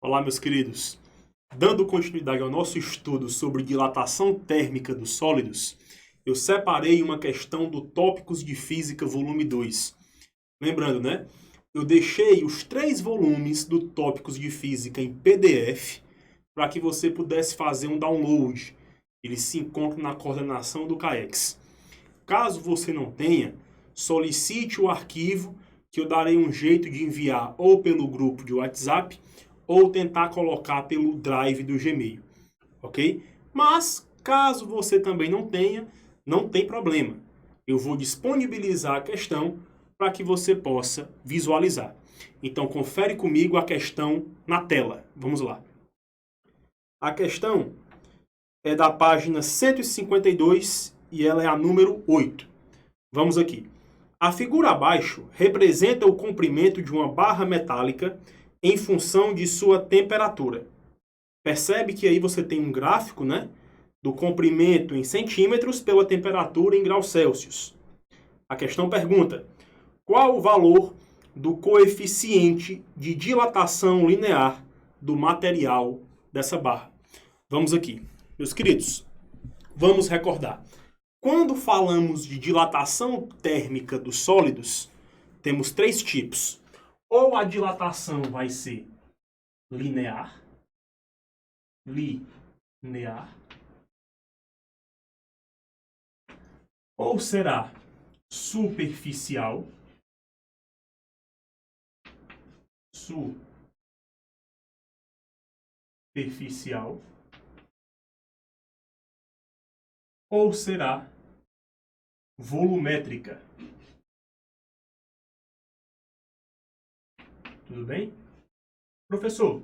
Olá, meus queridos. Dando continuidade ao nosso estudo sobre dilatação térmica dos sólidos, eu separei uma questão do Tópicos de Física, volume 2. Lembrando, né? Eu deixei os 3 volumes do Tópicos de Física em PDF para que você pudesse fazer um download. Eles se encontram na coordenação do CAEX. Caso você não tenha, solicite o arquivo que eu darei um jeito de enviar ou pelo grupo de WhatsApp ou tentar colocar pelo Drive do Gmail, ok? Mas, caso você também não tenha, não tem problema. Eu vou disponibilizar a questão para que você possa visualizar. Então, confere comigo a questão na tela. Vamos lá. A questão é da página 152 e ela é a número 8. Vamos aqui. A figura abaixo representa o comprimento de uma barra metálica em função de sua temperatura. Percebe que aí você tem um gráfico, né, do comprimento em centímetros pela temperatura em graus Celsius. A questão pergunta: qual o valor do coeficiente de dilatação linear do material dessa barra? Vamos aqui. Meus queridos, vamos recordar. Quando falamos de dilatação térmica dos sólidos, temos 3 tipos. Ou a dilatação vai ser linear, ou será superficial, ou será volumétrica. Tudo bem? Professor,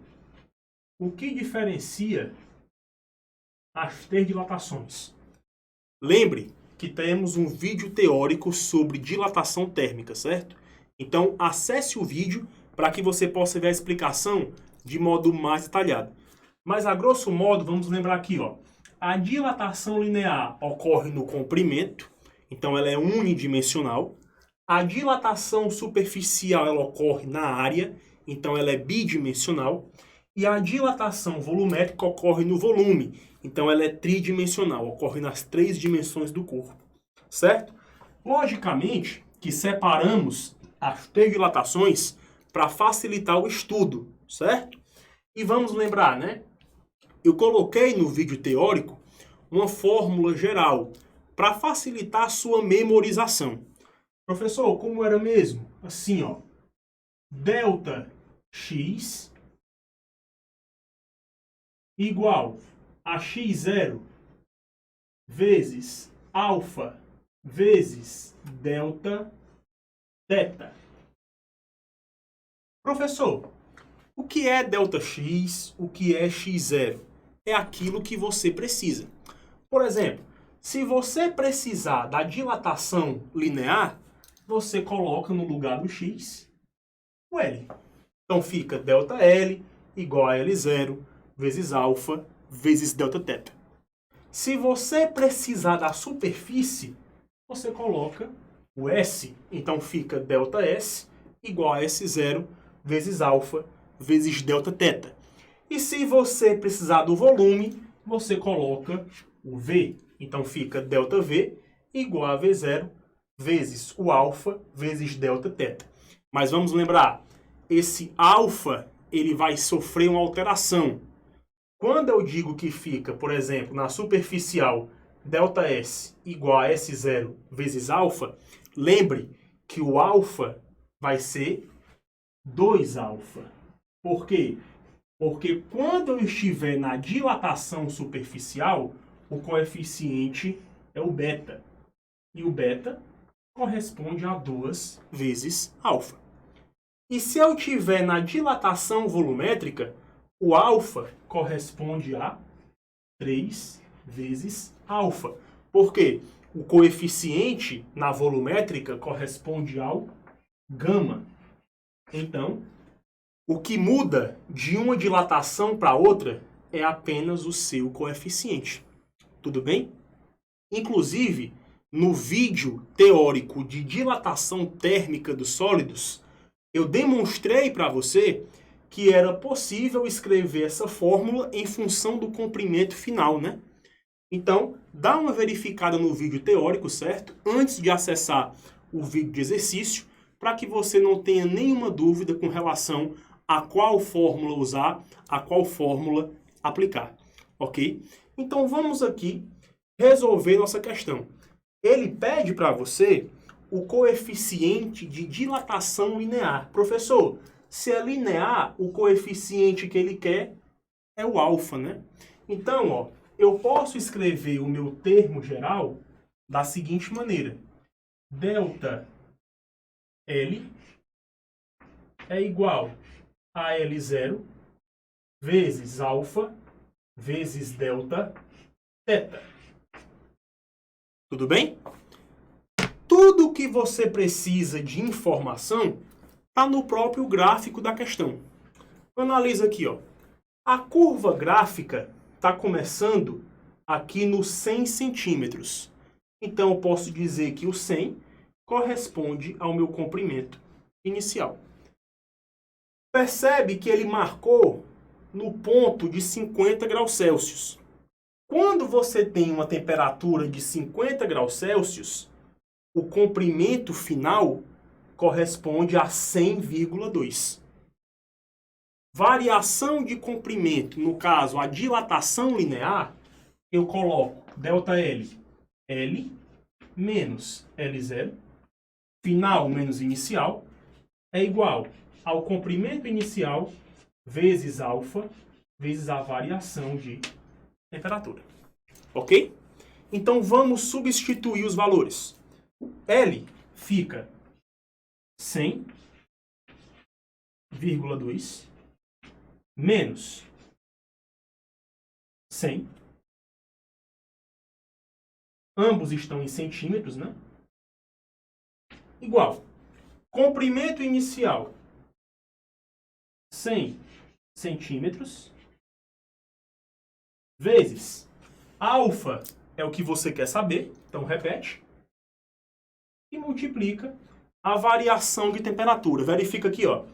o que diferencia as 3 dilatações? Lembre que temos um vídeo teórico sobre dilatação térmica, certo? Então, acesse o vídeo para que você possa ver a explicação de modo mais detalhado. Mas, a grosso modo, vamos lembrar aqui, ó. A dilatação linear ocorre no comprimento, então ela é unidimensional. A dilatação superficial ela ocorre na área, então ela é bidimensional. E a dilatação volumétrica ocorre no volume, então ela é tridimensional, ocorre nas 3 dimensões do corpo, certo? Logicamente que separamos as 3 dilatações para facilitar o estudo, certo? E vamos lembrar, né? Eu coloquei no vídeo teórico uma fórmula geral para facilitar a sua memorização. Professor, como era mesmo? Assim, ó. Delta X igual a x0 vezes alfa vezes delta teta. Professor, o que é delta x? O que é x0? É aquilo que você precisa. Por exemplo, se você precisar da dilatação linear, você coloca no lugar do x o L. Então fica delta L igual a L0 vezes alfa vezes delta teta. Se você precisar da superfície, você coloca o S. Então fica delta S igual a S0 vezes alfa vezes delta teta. E se você precisar do volume, você coloca o V. Então fica delta V igual a V0 vezes o alfa vezes delta teta. Mas vamos lembrar, esse alfa ele vai sofrer uma alteração. Quando eu digo que fica, por exemplo, na superficial delta S igual a S0 vezes alfa, lembre que o alfa vai ser 2 alfa. Por quê? Porque quando eu estiver na dilatação superficial, o coeficiente é o beta. E o beta corresponde a 2 vezes alfa. E se eu estiver na dilatação volumétrica, o alfa corresponde a 3 vezes alfa. Por quê? O coeficiente na volumétrica corresponde ao gama. Então, o que muda de uma dilatação para outra é apenas o seu coeficiente. Tudo bem? Inclusive, no vídeo teórico de dilatação térmica dos sólidos, eu demonstrei para você que era possível escrever essa fórmula em função do comprimento final, né? Então, dá uma verificada no vídeo teórico, certo? Antes de acessar o vídeo de exercício, para que você não tenha nenhuma dúvida com relação a qual fórmula usar, a qual fórmula aplicar, ok? Então, vamos aqui resolver nossa questão. Ele pede para você o coeficiente de dilatação linear. Professor, se é linear, o coeficiente que ele quer é o alfa, né? Então, ó, eu posso escrever o meu termo geral da seguinte maneira. Delta L é igual a L0 vezes alfa vezes delta θ. Tudo bem? Tudo que você precisa de informação está no próprio gráfico da questão. Analisa aqui, ó. A curva gráfica está começando aqui nos 100 centímetros. Então, eu posso dizer que o 100 corresponde ao meu comprimento inicial. Percebe que ele marcou no ponto de 50 graus Celsius. Quando você tem uma temperatura de 50 graus Celsius, o comprimento final corresponde a 100,2. Variação de comprimento, no caso, a dilatação linear, eu coloco ΔL, L menos L0, final menos inicial, é igual ao comprimento inicial vezes alfa vezes a variação de temperatura. Ok? Então, vamos substituir os valores. L fica 100,2 menos 100. Ambos estão em centímetros, né? Igual. Comprimento inicial, 100 centímetros, vezes alfa é o que você quer saber, então repete, e multiplica a variação de temperatura. Verifica aqui, ó.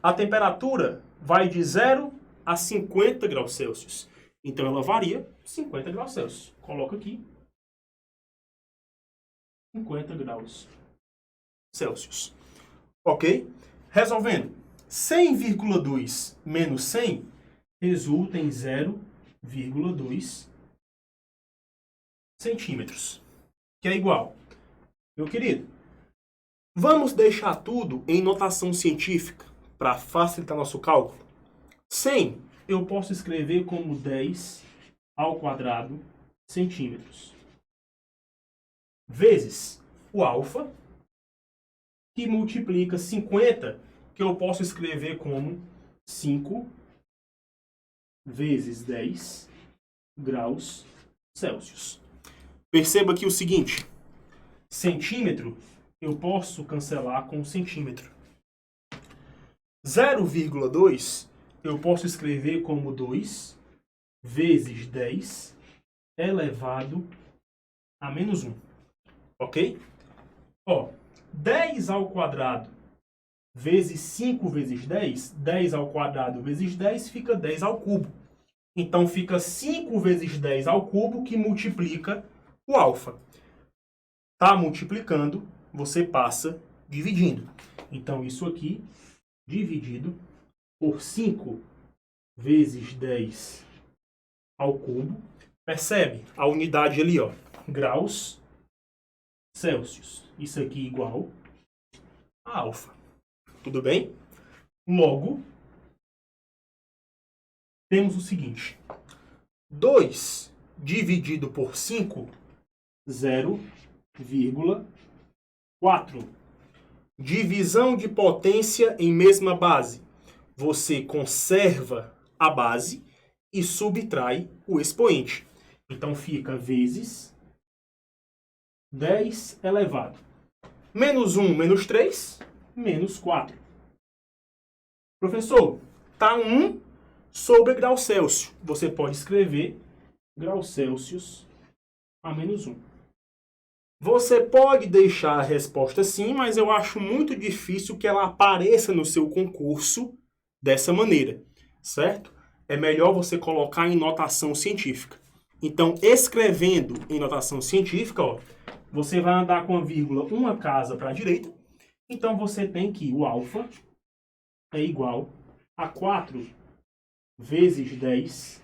A temperatura vai de 0 a 50 graus Celsius. Então, ela varia 50 graus Celsius. Coloca aqui 50 graus Celsius. Ok? Resolvendo. 100,2 menos 100 resulta em 0,2 centímetros. Que é igual. Meu querido, vamos deixar tudo em notação científica para facilitar nosso cálculo. 100 eu posso escrever como 10 ao quadrado centímetros. Vezes o alfa, que multiplica 50, que eu posso escrever como 5 vezes 10 graus Celsius. Perceba aqui o seguinte, centímetro eu posso cancelar com centímetro. 0,2 eu posso escrever como 2 vezes 10 elevado a menos 1. Ok? Ó, 10 ao quadrado vezes 5 vezes 10, 10 ao quadrado vezes 10 fica 10 ao cubo. Então, fica 5 vezes 10 ao cubo, que multiplica o alfa. Tá multiplicando, você passa dividindo. Então, isso aqui, dividido por 5 vezes 10 ao cubo. Percebe? A unidade ali, ó, graus Celsius. Isso aqui igual a alfa. Tudo bem? Logo, temos o seguinte. 2 dividido por 5, 0,4. Divisão de potência em mesma base. Você conserva a base e subtrai o expoente. Então, fica vezes 10 elevado. Menos 1, menos 3, menos 4. Professor, está 1 sobre grau Celsius. Você pode escrever graus Celsius a menos 1. Você pode deixar a resposta sim, mas eu acho muito difícil que ela apareça no seu concurso dessa maneira, certo? É melhor você colocar em notação científica. Então, escrevendo em notação científica, ó, você vai andar com a vírgula uma casa para a direita. Então, você tem que o alfa é igual a 4 vezes 10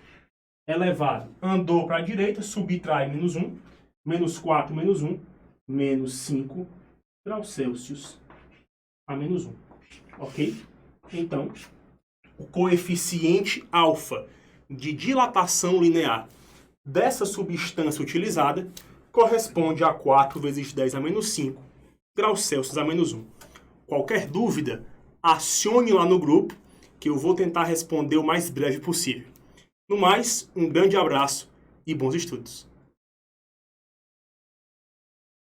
elevado. Andou para a direita, subtrai menos 1, menos 4 menos 1, menos 5 graus Celsius a menos 1. Ok? Então, o coeficiente alfa de dilatação linear dessa substância utilizada corresponde a 4 vezes 10 a menos 5 graus Celsius a menos 1. Qualquer dúvida, acione lá no grupo que eu vou tentar responder o mais breve possível. No mais, um grande abraço e bons estudos.